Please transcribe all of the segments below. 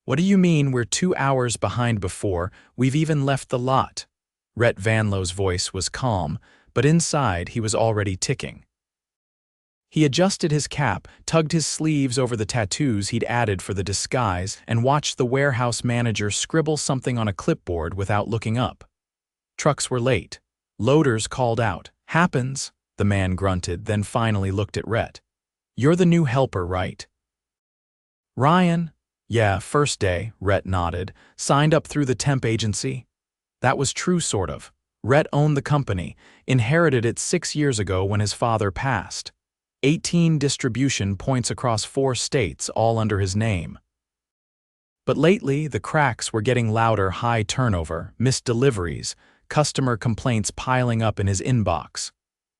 "What do you mean we're 2 hours behind before we've even left the lot?" Rhett Vanlow's voice was calm, but inside he was already ticking. He adjusted his cap, tugged his sleeves over the tattoos he'd added for the disguise, and watched the warehouse manager scribble something on a clipboard without looking up. Trucks were late. Loaders called out. "Happens," the man grunted, then finally looked at Rhett. "You're the new helper, right?" "Ryan?" "Yeah, first day," Rhett nodded. "Signed up through the temp agency." That was true, sort of. Rhett owned the company, inherited it 6 years ago when his father passed. 18 distribution points across 4 states, all under his name. But lately, the cracks were getting louder: high turnover, missed deliveries, customer complaints piling up in his inbox.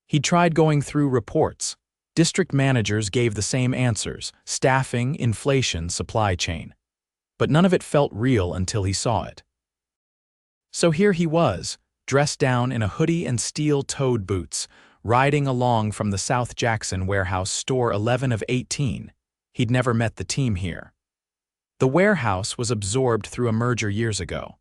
He tried going through reports. District managers gave the same answers: staffing, inflation, supply chain. But none of it felt real until he saw it. So here he was, dressed down in a hoodie and steel-toed boots, riding along from the South Jackson warehouse, store 11 of 18. He'd never met the team here. The warehouse was absorbed through a merger years ago.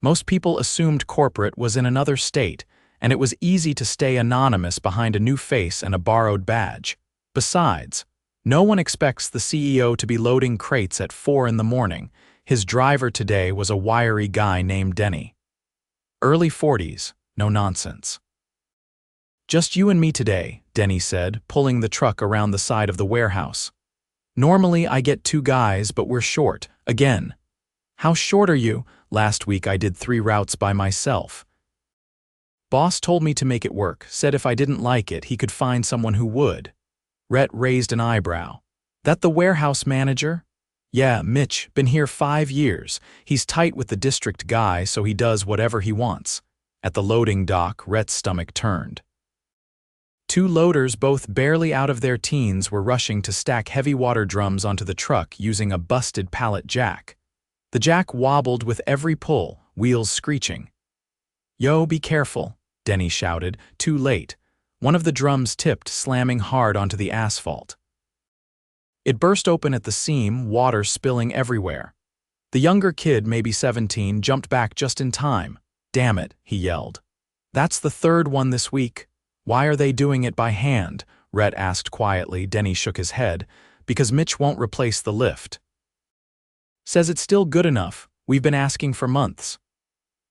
Most people assumed corporate was in another state, and it was easy to stay anonymous behind a new face and a borrowed badge. Besides, no one expects the CEO to be loading crates at 4 in the morning. His driver today was a wiry guy named Denny. Early 40s, no nonsense. "Just you and me today," Denny said, pulling the truck around the side of the warehouse. "Normally I get 2 guys, but we're short, again." "How short are you?" "Last week I did 3 routes by myself." "Boss told me to make it work, said if I didn't like it he could find someone who would." Rhett raised an eyebrow. "That the warehouse manager?" "Yeah, Mitch, been here 5 years. He's tight with the district guy, so he does whatever he wants." At the loading dock, Rhett's stomach turned. 2 loaders, both barely out of their teens, were rushing to stack heavy water drums onto the truck using a busted pallet jack. The jack wobbled with every pull, wheels screeching. "Yo, be careful," Denny shouted, too late. One of the drums tipped, slamming hard onto the asphalt. It burst open at the seam, water spilling everywhere. The younger kid, maybe 17, jumped back just in time. "Damn it," he yelled. "That's the 3rd one this week." "Why are they doing it by hand?" Rhett asked quietly. Denny shook his head. "Because Mitch won't replace the lift. Says it's still good enough. We've been asking for months."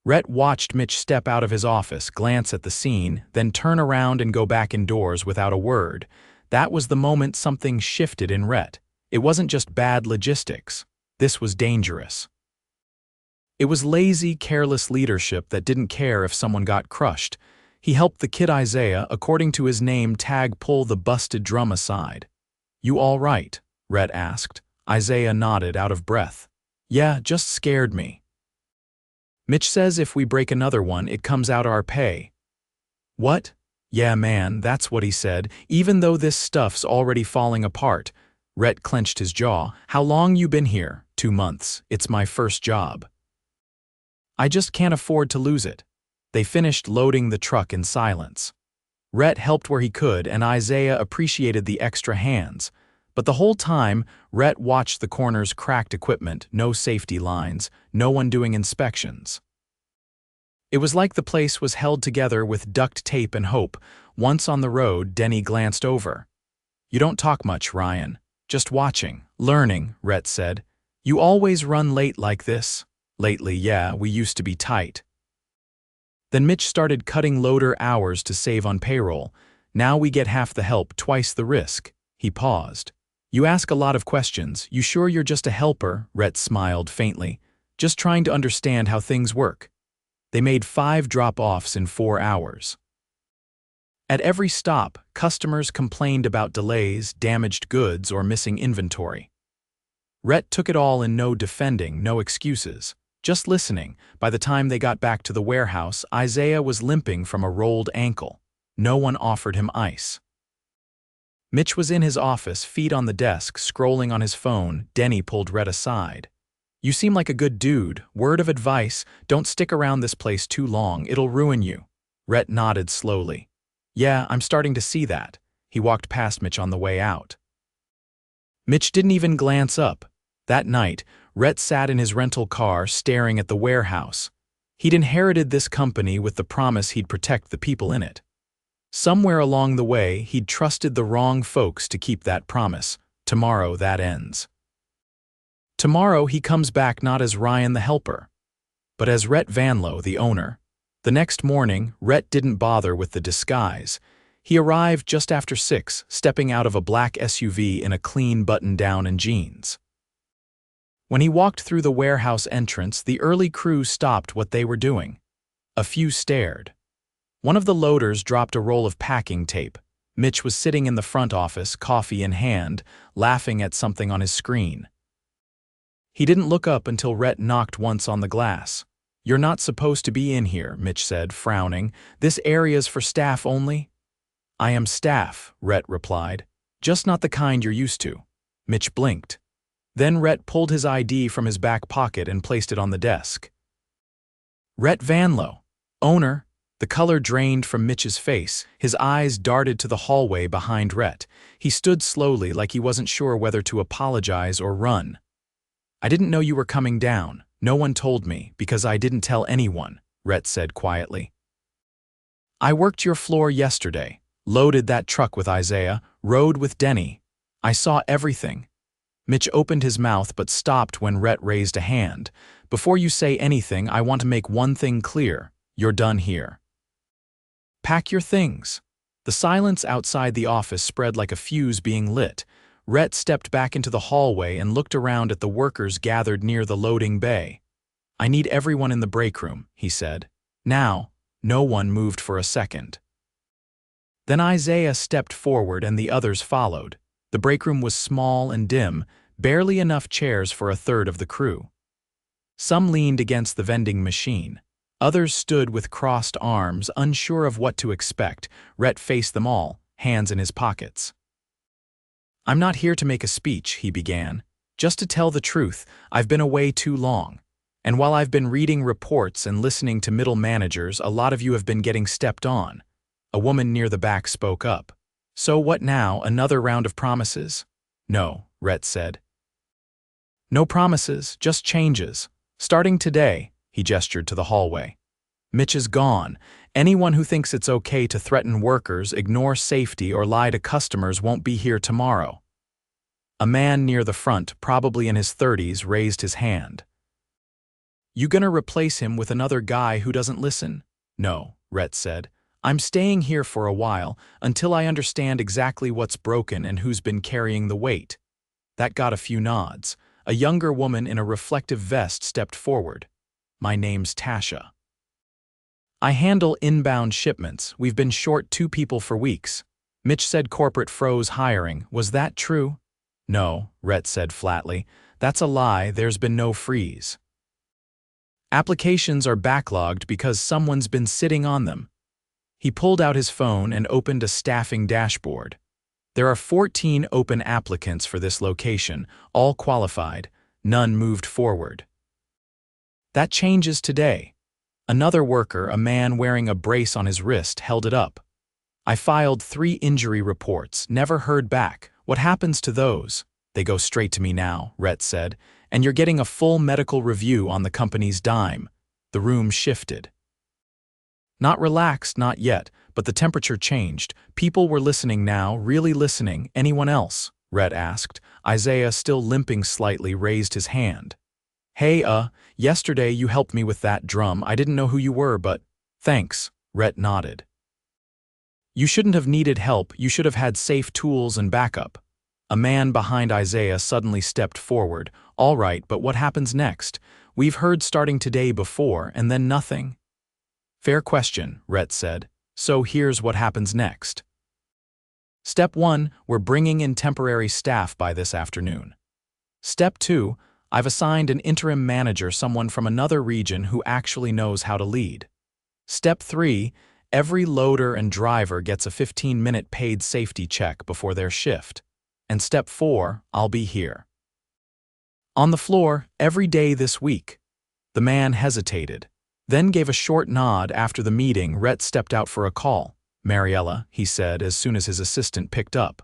Rhett watched Mitch step out of his office, glance at the scene, then turn around and go back indoors without a word. That was the moment something shifted in Rhett. It wasn't just bad logistics. This was dangerous. It was lazy, careless leadership that didn't care if someone got crushed. He helped the kid Isaiah, according to his name tag, pull the busted drum aside. "You all right?" Rhett asked. Isaiah nodded, out of breath. "Yeah, just scared me. Mitch says if we break another one, it comes out our pay." "What?" "Yeah, man, that's what he said, even though this stuff's already falling apart." Rhett clenched his jaw. "How long you been here?" 2 months. "It's my first job. I just can't afford to lose it." They finished loading the truck in silence. Rhett helped where he could, and Isaiah appreciated the extra hands. But the whole time, Rhett watched the corner's cracked equipment, no safety lines, no one doing inspections. It was like the place was held together with duct tape and hope. Once on the road, Denny glanced over. "You don't talk much, Ryan." "Just watching, learning," Rhett said. "You always run late like this?" "Lately, yeah, we used to be tight. Then Mitch started cutting loader hours to save on payroll. Now we get half the help, twice the risk." He paused. "You ask a lot of questions. You sure you're just a helper?" Rhett smiled faintly. "Just trying to understand how things work." They made 5 drop-offs in 4 hours. At every stop, customers complained about delays, damaged goods, or missing inventory. Rhett took it all in, no defending, no excuses. Just listening. By the time they got back to the warehouse, Isaiah was limping from a rolled ankle. No one offered him ice. Mitch was in his office, feet on the desk, scrolling on his phone. Denny pulled Rhett aside. "You seem like a good dude. Word of advice, don't stick around this place too long. It'll ruin you." Rhett nodded slowly. "Yeah, I'm starting to see that." He walked past Mitch on the way out. Mitch didn't even glance up. That night, Rhett sat in his rental car staring at the warehouse. He'd inherited this company with the promise he'd protect the people in it. Somewhere along the way, he'd trusted the wrong folks to keep that promise. Tomorrow, that ends. Tomorrow, he comes back not as Ryan the helper, but as Rhett Vanlow, the owner. The next morning, Rhett didn't bother with the disguise. He arrived just after 6, stepping out of a black SUV in a clean button-down and jeans. When he walked through the warehouse entrance, the early crew stopped what they were doing. A few stared. One of the loaders dropped a roll of packing tape. Mitch was sitting in the front office, coffee in hand, laughing at something on his screen. He didn't look up until Rhett knocked once on the glass. "You're not supposed to be in here," Mitch said, frowning. "This area's for staff only." "I am staff," Rhett replied. "Just not the kind you're used to." Mitch blinked. Then Rhett pulled his ID from his back pocket and placed it on the desk. "Rhett Vanlow, owner." The color drained from Mitch's face. His eyes darted to the hallway behind Rhett. He stood slowly, like he wasn't sure whether to apologize or run. "I didn't know you were coming down. No one told me, because I didn't tell anyone," Rhett said quietly. "I worked your floor yesterday, loaded that truck with Isaiah, rode with Denny. I saw everything." Mitch opened his mouth but stopped when Rhett raised a hand. "Before you say anything, I want to make one thing clear. You're done here. Pack your things." The silence outside the office spread like a fuse being lit. Rhett stepped back into the hallway and looked around at the workers gathered near the loading bay. "I need everyone in the break room," he said. Now, no one moved for a second. Then Isaiah stepped forward and the others followed. The break room was small and dim, barely enough chairs for a third of the crew. Some leaned against the vending machine. Others stood with crossed arms, unsure of what to expect. Rhett faced them all, hands in his pockets. "I'm not here to make a speech," he began. "Just to tell the truth, I've been away too long. And while I've been reading reports and listening to middle managers, a lot of you have been getting stepped on." A woman near the back spoke up. "So what now, another round of promises?" "No," Rhett said. "No promises, just changes. Starting today," he gestured to the hallway. "Mitch is gone. Anyone who thinks it's okay to threaten workers, ignore safety, or lie to customers won't be here tomorrow." A man near the front, probably in his 30s, raised his hand. "You gonna replace him with another guy who doesn't listen?" "No," Rhett said. "I'm staying here for a while, until I understand exactly what's broken and who's been carrying the weight." That got a few nods. A younger woman in a reflective vest stepped forward. "My name's Tasha. I handle inbound shipments. We've been short 2 people for weeks." Mitch said corporate froze hiring. "Was that true?" "No," Rhett said flatly. "That's a lie. There's been no freeze. Applications are backlogged because someone's been sitting on them." He pulled out his phone and opened a staffing dashboard. "There are 14 open applicants for this location, all qualified. None moved forward. That changes today." Another worker, a man wearing a brace on his wrist, held it up. "I filed 3 injury reports, never heard back. What happens to those?" "They go straight to me now," Rhett said. "And you're getting a full medical review on the company's dime." The room shifted. Not relaxed, not yet, but the temperature changed. People were listening now, really listening. "Anyone else?" Rhett asked. Isaiah, still limping slightly, raised his hand. "Hey, yesterday you helped me with that drum. I didn't know who you were, but..." "Thanks," Rhett nodded. "You shouldn't have needed help. You should have had safe tools and backup." A man behind Isaiah suddenly stepped forward. "All right, but what happens next? We've heard starting today before, and then nothing." "Fair question," Rhett said. "So here's what happens next. Step 1, we're bringing in temporary staff by this afternoon. Step 2, I've assigned an interim manager, someone from another region who actually knows how to lead. Step 3, every loader and driver gets a 15-minute paid safety check before their shift. And step 4, I'll be here. On the floor, every day this week." The man hesitated, then gave a short nod. After the meeting, Rhett stepped out for a call. "Mariella," he said as soon as his assistant picked up.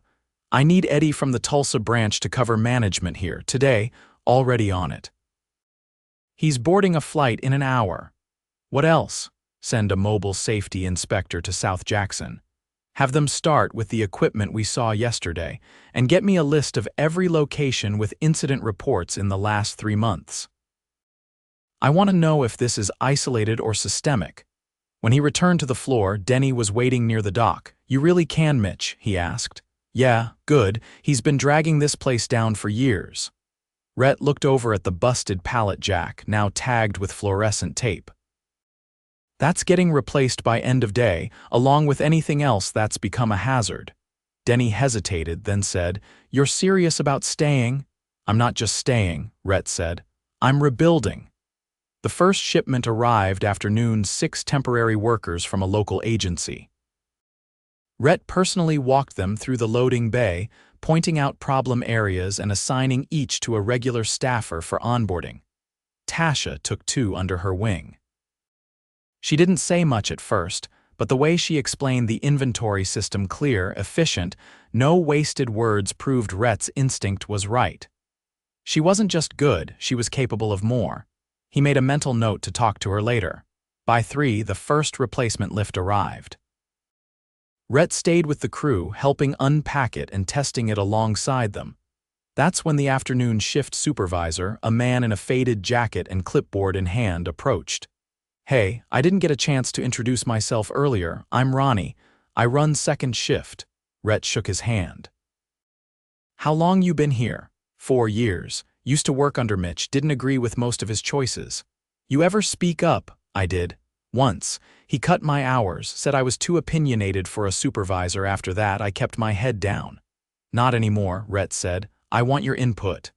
"I need Eddie from the Tulsa branch to cover management here. Today, already on it." He's boarding a flight in an hour. What else? Send a mobile safety inspector to South Jackson. Have them start with the equipment we saw yesterday, and get me a list of every location with incident reports in the last 3 months. I want to know if this is isolated or systemic. When he returned to the floor, Denny was waiting near the dock. You really can, Mitch, he asked. Yeah, good. He's been dragging this place down for years. Rhett looked over at the busted pallet jack, now tagged with fluorescent tape. That's getting replaced by end of day, along with anything else that's become a hazard. Denny hesitated, then said, You're serious about staying? I'm not just staying, Rhett said. I'm rebuilding. The first shipment arrived after noon, 6 temporary workers from a local agency. Rhett personally walked them through the loading bay, pointing out problem areas and assigning each to a regular staffer for onboarding. Tasha took 2 under her wing. She didn't say much at first, but the way she explained the inventory system clear, efficient, no wasted words proved Rhett's instinct was right. She wasn't just good, she was capable of more. He made a mental note to talk to her later. By 3, the first replacement lift arrived. Rhett stayed with the crew, helping unpack it and testing it alongside them. That's when the afternoon shift supervisor, a man in a faded jacket and clipboard in hand, approached. Hey, I didn't get a chance to introduce myself earlier. I'm Ronnie. I run second shift. Rhett shook his hand. How long you been here? 4 years. Used to work under Mitch, didn't agree with most of his choices. You ever speak up? I did. Once. He cut my hours, said I was too opinionated for a supervisor. After that, I kept my head down. Not anymore, Rhett said. I want your input.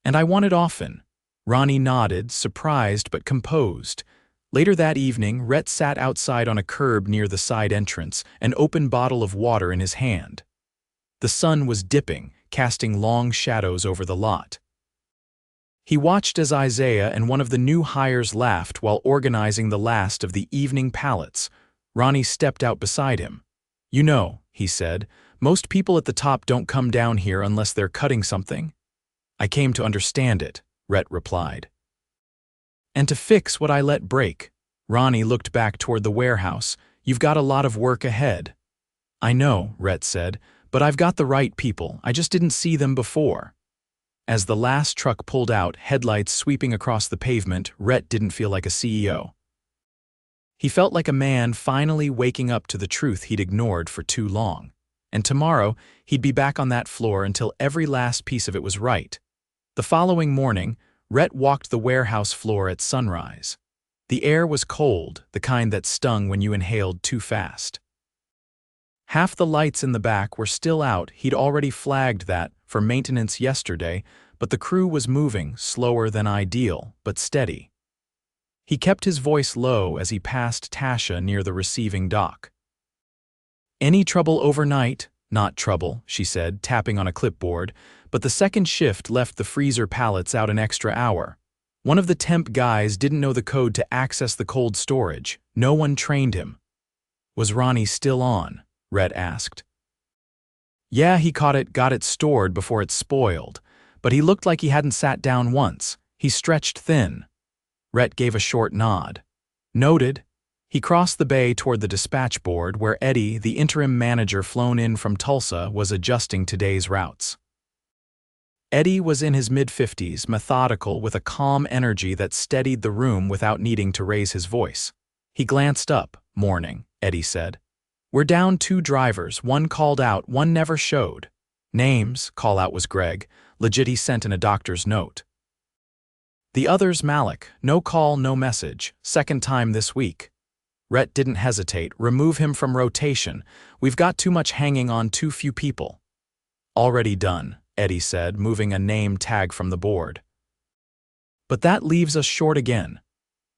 And I want it often. Ronnie nodded, surprised but composed. Later that evening, Rhett sat outside on a curb near the side entrance, an open bottle of water in his hand. The sun was dipping, casting long shadows over the lot. He watched as Isaiah and one of the new hires laughed while organizing the last of the evening pallets. Ronnie stepped out beside him. You know, he said, most people at the top don't come down here unless they're cutting something. I came to understand it, Rhett replied. And to fix what I let break. Ronnie looked back toward the warehouse. You've got a lot of work ahead. I know, Rhett said, but I've got the right people. I just didn't see them before. As the last truck pulled out, headlights sweeping across the pavement, Rhett didn't feel like a CEO. He felt like a man finally waking up to the truth he'd ignored for too long. And tomorrow, he'd be back on that floor until every last piece of it was right. The following morning, Rhett walked the warehouse floor at sunrise. The air was cold, the kind that stung when you inhaled too fast. Half the lights in the back were still out. He'd already flagged that for maintenance yesterday, but the crew was moving, slower than ideal, but steady. He kept his voice low as he passed Tasha near the receiving dock. Any trouble overnight? Not trouble, she said, tapping on a clipboard, but the second shift left the freezer pallets out an extra hour. One of the temp guys didn't know the code to access the cold storage. No one trained him. Was Ronnie still on? Rhett asked. Yeah, he got it stored before it spoiled, but he looked like he hadn't sat down once. He stretched thin. Rhett gave a short nod. Noted. He crossed the bay toward the dispatch board where Eddie, the interim manager flown in from Tulsa, was adjusting today's routes. Eddie was in his mid-50s, methodical, with a calm energy that steadied the room without needing to raise his voice. He glanced up. Morning, Eddie said. We're down 2 drivers, one called out, one never showed. Names, call-out was Greg. Legit he sent in a doctor's note. The other's Malik, no call, no message, second time this week. Rhett didn't hesitate. Remove him from rotation. We've got too much hanging on too few people. Already done, Eddie said, moving a name tag from the board. But that leaves us short again.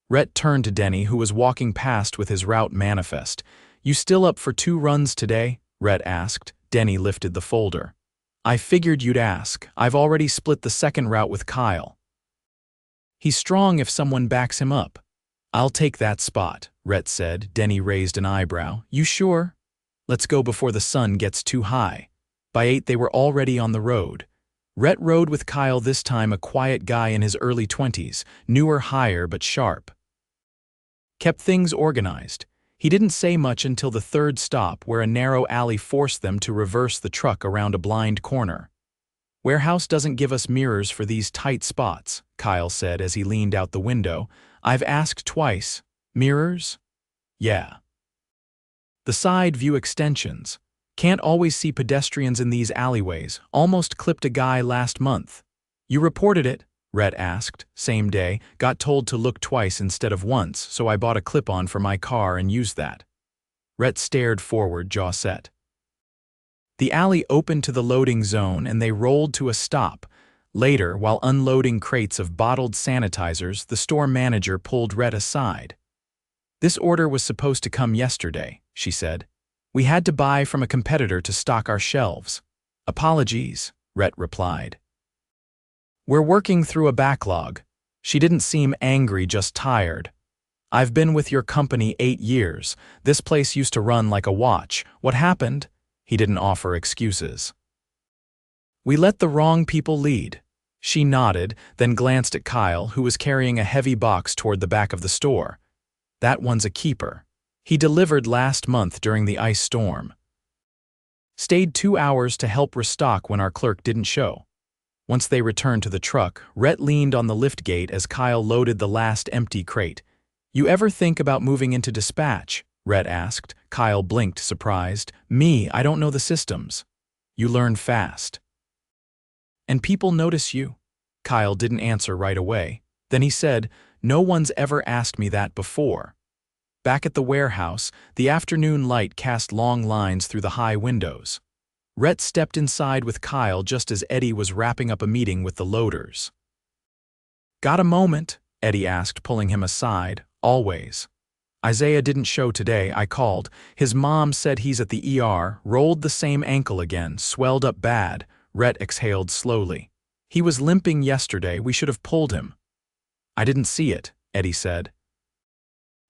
Rhett turned to Denny, who was walking past with his route manifest. You still up for 2 runs today? Rhett asked. Denny lifted the folder. I figured you'd ask. I've already split the second route with Kyle. He's strong if someone backs him up. I'll take that spot, Rhett said. Denny raised an eyebrow. You sure? Let's go before the sun gets too high. By 8 they were already on the road. Rhett rode with Kyle, this time a quiet guy in his early 20s, newer, higher but sharp. Kept things organized. He didn't say much until the third stop, where a narrow alley forced them to reverse the truck around a blind corner. "Warehouse doesn't give us mirrors for these tight spots," Kyle said as he leaned out the window. "I've asked twice. Mirrors?" "Yeah." "The side view extensions. Can't always see pedestrians in these alleyways. Almost clipped a guy last month." "You reported it?" Rhett asked. "Same day. Got told to look twice instead of once, so I bought a clip-on for my car and used that." Rhett stared forward, jaw set. The alley opened to the loading zone and they rolled to a stop. Later, while unloading crates of bottled sanitizers, the store manager pulled Rhett aside. "This order was supposed to come yesterday," she said. "We had to buy from a competitor to stock our shelves." "Apologies," Rhett replied. "We're working through a backlog." She didn't seem angry, just tired. "I've been with your company 8 years. This place used to run like a watch. What happened?" He didn't offer excuses. "We let the wrong people lead." She nodded, then glanced at Kyle, who was carrying a heavy box toward the back of the store. "That one's a keeper. He delivered last month during the ice storm. Stayed 2 hours to help restock when our clerk didn't show." Once they returned to the truck, Rhett leaned on the liftgate as Kyle loaded the last empty crate. "You ever think about moving into dispatch?" Rhett asked. Kyle blinked, surprised. "Me, I don't know the systems." "You learn fast. And people notice you." Kyle didn't answer right away. Then he said, "No one's ever asked me that before." Back at the warehouse, the afternoon light cast long lines through the high windows. Rhett stepped inside with Kyle just as Eddie was wrapping up a meeting with the loaders. "Got a moment?" Eddie asked, pulling him aside. "Always." "Isaiah didn't show today. I called. His mom said he's at the ER, rolled the same ankle again, swelled up bad." Rhett exhaled slowly. "He was limping yesterday. We should have pulled him." "I didn't see it," Eddie said.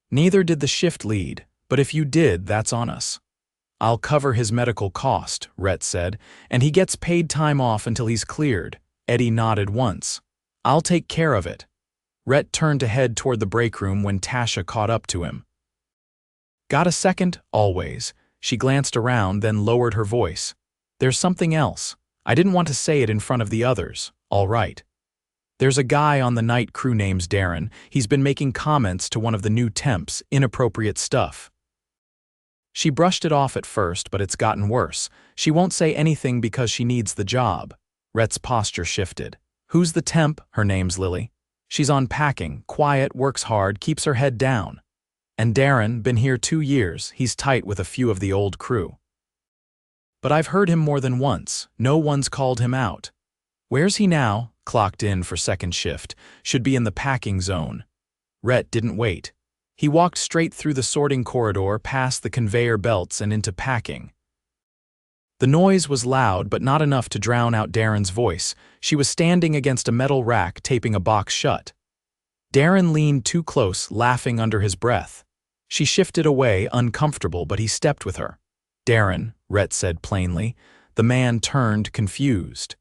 "Neither did the shift lead, but if you did, that's on us." "I'll cover his medical cost," Rhett said, "and he gets paid time off until he's cleared." Eddie nodded once. "I'll take care of it." Rhett turned to head toward the break room when Tasha caught up to him. "Got a second?" "Always." She glanced around, then lowered her voice. "There's something else. I didn't want to say it in front of the others." "All right." "There's a guy on the night crew named Darren. He's been making comments to one of the new temps, inappropriate stuff." She brushed it off at first, but it's gotten worse. She won't say anything because she needs the job. Rhett's posture shifted. "Who's the temp?" "Her name's Lily. She's on packing, quiet, works hard, keeps her head down." "And Darren, been here 2 years, he's tight with a few of the old crew." "But I've heard him more than once. No one's called him out." "Where's he now?" "Clocked in for second shift. Should be in the packing zone." Rhett didn't wait. He walked straight through the sorting corridor, past the conveyor belts and into packing. The noise was loud, but not enough to drown out Darren's voice. She was standing against a metal rack, taping a box shut. Darren leaned too close, laughing under his breath. She shifted away, uncomfortable, but he stepped with her. "Darren," Rhett said plainly. The man turned, confused.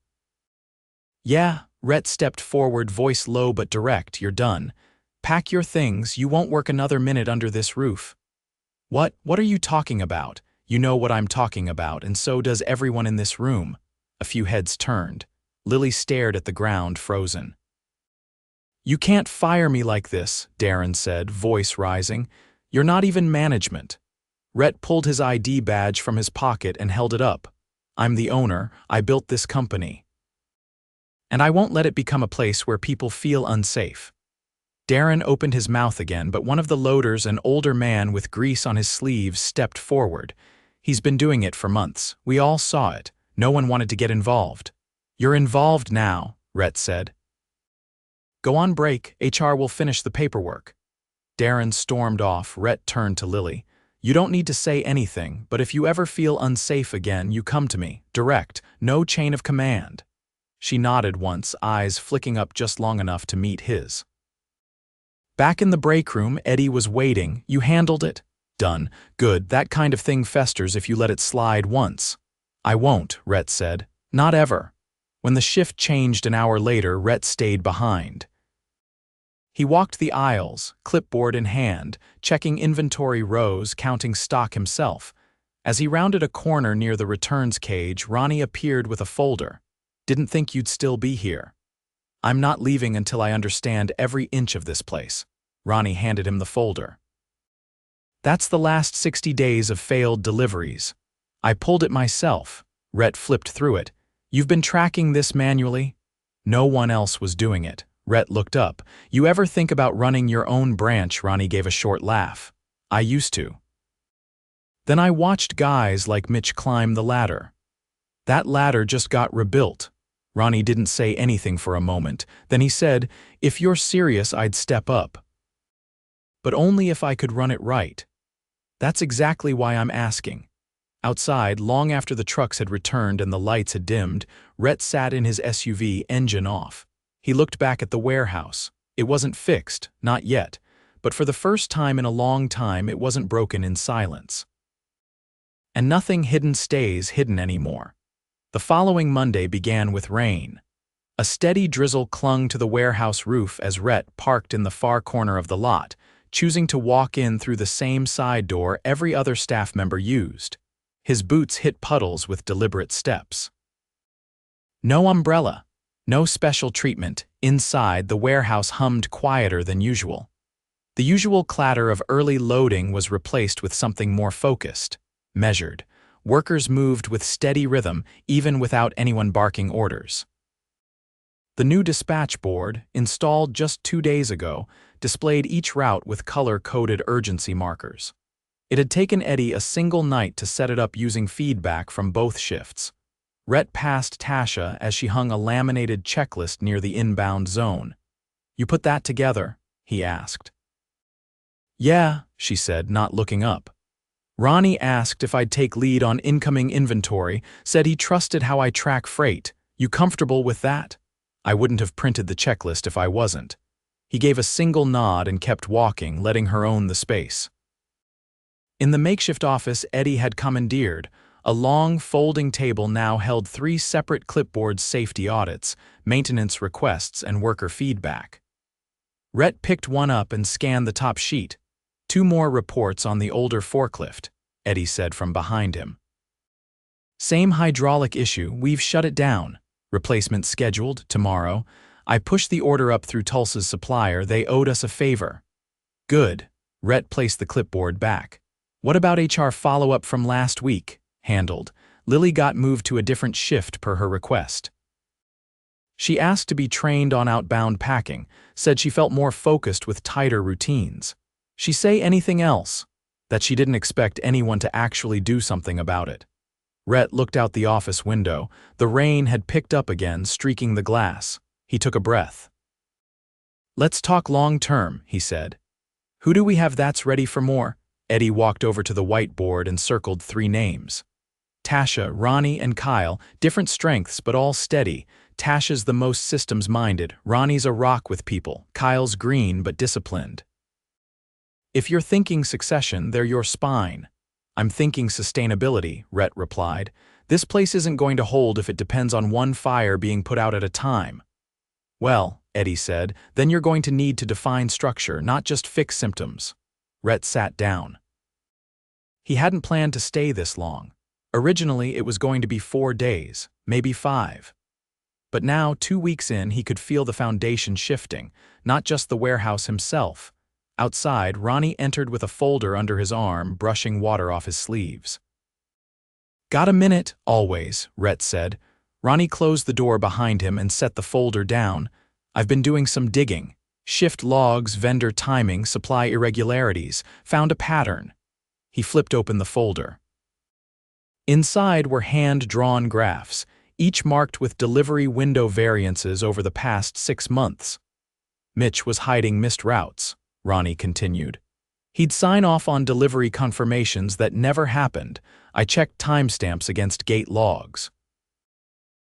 "Yeah," Rhett stepped forward, voice low but direct. "You're done. Pack your things, you won't work another minute under this roof." What are you talking about?" "You know what I'm talking about, and so does everyone in this room." A few heads turned. Lily stared at the ground, frozen. "You can't fire me like this," Darren said, voice rising. "You're not even management." Rhett pulled his ID badge from his pocket and held it up. "I'm the owner. I built this company. And I won't let it become a place where people feel unsafe." Darren opened his mouth again, but one of the loaders, an older man with grease on his sleeves, stepped forward. "He's been doing it for months. We all saw it. No one wanted to get involved." "You're involved now," Rhett said. "Go on break. HR will finish the paperwork." Darren stormed off. Rhett turned to Lily. "You don't need to say anything, but if you ever feel unsafe again, you come to me. Direct. No chain of command." She nodded once, eyes flicking up just long enough to meet his. Back in the break room, Eddie was waiting. "You handled it?" "Done. Good. That kind of thing festers if you let it slide once." "I won't," Rhett said. "Not ever." When the shift changed an hour later, Rhett stayed behind. He walked the aisles, clipboard in hand, checking inventory rows, counting stock himself. As he rounded a corner near the returns cage, Ronnie appeared with a folder. "Didn't think you'd still be here. I'm not leaving until I understand every inch of this place." Ronnie handed him the folder. "That's the last 60 days of failed deliveries. I pulled it myself." Rhett flipped through it. "You've been tracking this manually?" No one else was doing it. Rhett looked up. "You ever think about running your own branch?" Ronnie gave a short laugh. "I used to. Then I watched guys like Mitch climb the ladder. That ladder just got rebuilt." Ronnie didn't say anything for a moment. Then he said, "If you're serious, I'd step up. But only if I could run it right. That's exactly why I'm asking." Outside, long after the trucks had returned and the lights had dimmed, Rhett sat in his SUV, engine off. He looked back at the warehouse. It wasn't fixed, not yet, but for the first time in a long time it wasn't broken in silence. And nothing hidden stays hidden anymore. The following Monday began with rain. A steady drizzle clung to the warehouse roof as Rhett parked in the far corner of the lot, choosing to walk in through the same side door every other staff member used. His boots hit puddles with deliberate steps. No umbrella, no special treatment. Inside, the warehouse hummed quieter than usual. The usual clatter of early loading was replaced with something more focused, measured. Workers moved with steady rhythm, even without anyone barking orders. The new dispatch board, installed just 2 days ago, displayed each route with color-coded urgency markers. It had taken Eddie a single night to set it up using feedback from both shifts. Rhett passed Tasha as she hung a laminated checklist near the inbound zone. "You put that together?" he asked. "Yeah," she said, not looking up. "Ronnie asked if I'd take lead on incoming inventory, said he trusted how I track freight. You comfortable with that?" I wouldn't have printed the checklist if I wasn't. He gave a single nod and kept walking, letting her own the space. In the makeshift office Eddie had commandeered, a long, folding table now held 3 separate clipboards: safety audits, maintenance requests, and worker feedback. Rhett picked one up and scanned the top sheet. 2 more reports on the older forklift, Eddie said from behind him. "Same hydraulic issue, we've shut it down. Replacement scheduled tomorrow. I pushed the order up through Tulsa's supplier, they owed us a favor." "Good." Rhett placed the clipboard back. "What about HR follow-up from last week?" "Handled. Lily got moved to a different shift per her request. She asked to be trained on outbound packing, said she felt more focused with tighter routines. She say anything else? That she didn't expect anyone to actually do something about it." Rhett looked out the office window. The rain had picked up again, streaking the glass. He took a breath. "Let's talk long-term," he said. "Who do we have that's ready for more?" Eddie walked over to the whiteboard and circled 3 names. Tasha, Ronnie, and Kyle, different strengths but all steady. Tasha's the most systems-minded, Ronnie's a rock with people, Kyle's green but disciplined. "If you're thinking succession, they're your spine." "I'm thinking sustainability," Rhett replied. "This place isn't going to hold if it depends on one fire being put out at a time." "Well," Eddie said, "then you're going to need to define structure, not just fix symptoms." Rhett sat down. He hadn't planned to stay this long. Originally, it was going to be 4 days, maybe 5. But now, 2 weeks in, he could feel the foundation shifting, not just the warehouse himself. Outside, Ronnie entered with a folder under his arm, brushing water off his sleeves. "Got a minute?" "Always," Rhett said. Ronnie closed the door behind him and set the folder down. "I've been doing some digging. Shift logs, vendor timing, supply irregularities. Found a pattern." He flipped open the folder. Inside were hand-drawn graphs, each marked with delivery window variances over the past 6 months. "Mitch was hiding missed routes," Ronnie continued. "He'd sign off on delivery confirmations that never happened. I checked timestamps against gate logs.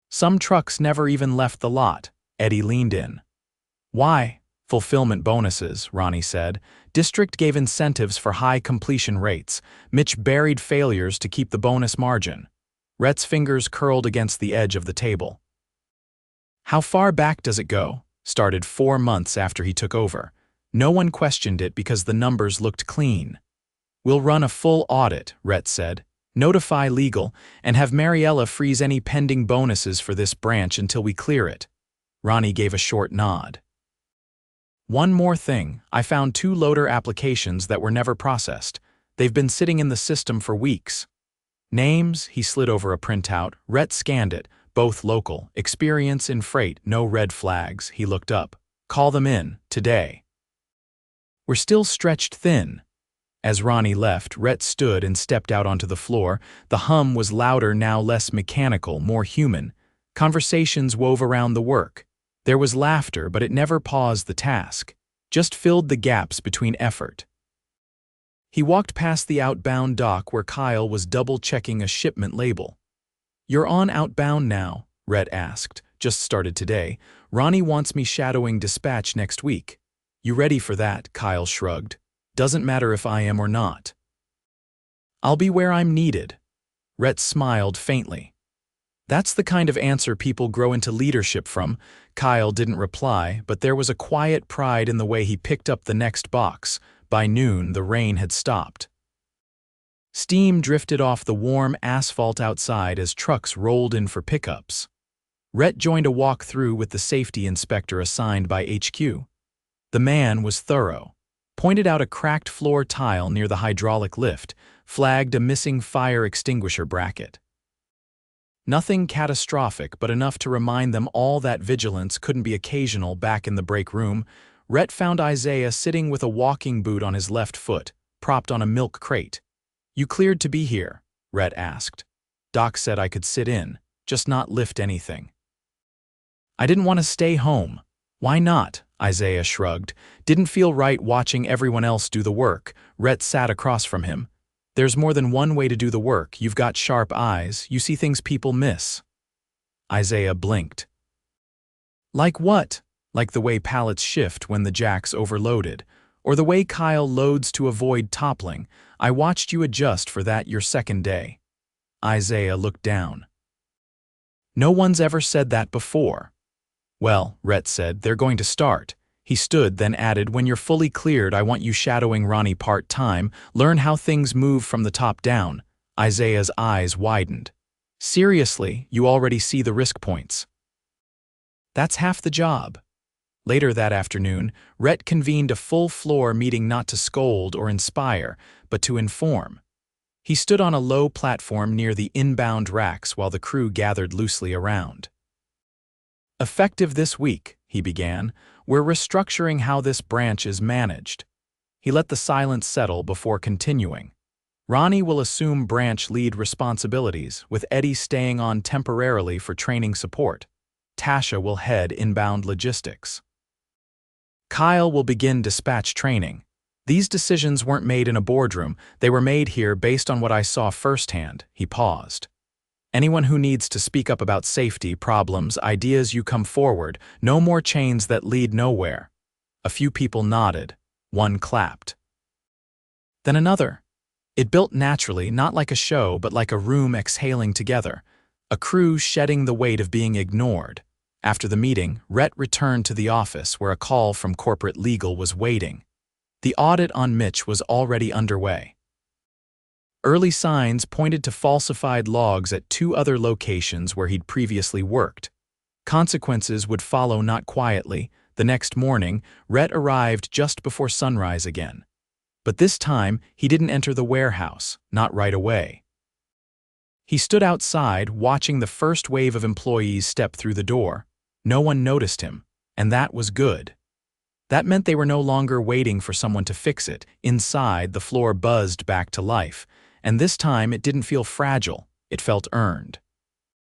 Some trucks never even left the lot." Eddie leaned in. "Why?" "Fulfillment bonuses," Ronnie said. "District gave incentives for high completion rates. Mitch buried failures to keep the bonus margin." Rhett's fingers curled against the edge of the table. How far back does it go? Started 4 months after he took over. No one questioned it because the numbers looked clean. We'll run a full audit, Rhett said. Notify legal, and have Mariella freeze any pending bonuses for this branch until we clear it. Ronnie gave a short nod. One more thing, I found 2 loader applications that were never processed. They've been sitting in the system for weeks. Names, he slid over a printout. Rhett scanned it, both local. Experience in freight, no red flags. He looked up. Call them in, today. We're still stretched thin. As Ronnie left, Rhett stood and stepped out onto the floor. The hum was louder, now less mechanical, more human. Conversations wove around the work. There was laughter, but it never paused the task, just filled the gaps between effort. He walked past the outbound dock where Kyle was double-checking a shipment label. You're on outbound now, Rhett asked. Just started today. Ronnie wants me shadowing dispatch next week. You ready for that? Kyle shrugged. Doesn't matter if I am or not. I'll be where I'm needed. Rhett smiled faintly. That's the kind of answer people grow into leadership from. Kyle didn't reply, but there was a quiet pride in the way he picked up the next box. By noon, the rain had stopped. Steam drifted off the warm asphalt outside as trucks rolled in for pickups. Rhett joined a walk-through with the safety inspector assigned by HQ. The man was thorough. Pointed out a cracked floor tile near the hydraulic lift, flagged a missing fire extinguisher bracket. Nothing catastrophic, but enough to remind them all that vigilance couldn't be occasional. Back in the break room, Rhett found Isaiah sitting with a walking boot on his left foot, propped on a milk crate. You cleared to be here? Rhett asked. Doc said I could sit in, just not lift anything. I didn't want to stay home. Why not? Isaiah shrugged. Didn't feel right watching everyone else do the work. Rhett sat across from him. There's more than one way to do the work. You've got sharp eyes. You see things people miss. Isaiah blinked. Like what? Like the way pallets shift when the jack's overloaded, or the way Kyle loads to avoid toppling. I watched you adjust for that your second day. Isaiah looked down. No one's ever said that before. Well, Rhett said, they're going to start. He stood, then added, when you're fully cleared, I want you shadowing Ronnie part-time, learn how things move from the top down. Isaiah's eyes widened. Seriously, you already see the risk points. That's half the job. Later that afternoon, Rhett convened a full-floor meeting not to scold or inspire, but to inform. He stood on a low platform near the inbound racks while the crew gathered loosely around. Effective this week, he began, we're restructuring how this branch is managed. He let the silence settle before continuing. Ronnie will assume branch lead responsibilities, with Eddie staying on temporarily for training support. Tasha will head inbound logistics. Kyle will begin dispatch training. These decisions weren't made in a boardroom, they were made here based on what I saw firsthand. He paused. Anyone who needs to speak up about safety, problems, ideas, you come forward. No more chains that lead nowhere. A few people nodded. One clapped. Then another. It built naturally, not like a show, but like a room exhaling together. A crew shedding the weight of being ignored. After the meeting, Rhett returned to the office where a call from corporate legal was waiting. The audit on Mitch was already underway. Early signs pointed to falsified logs at 2 other locations where he'd previously worked. Consequences would follow not quietly. The next morning, Rhett arrived just before sunrise again. But this time, he didn't enter the warehouse, not right away. He stood outside, watching the first wave of employees step through the door. No one noticed him, and that was good. That meant they were no longer waiting for someone to fix it. Inside, the floor buzzed back to life. And this time it didn't feel fragile, it felt earned.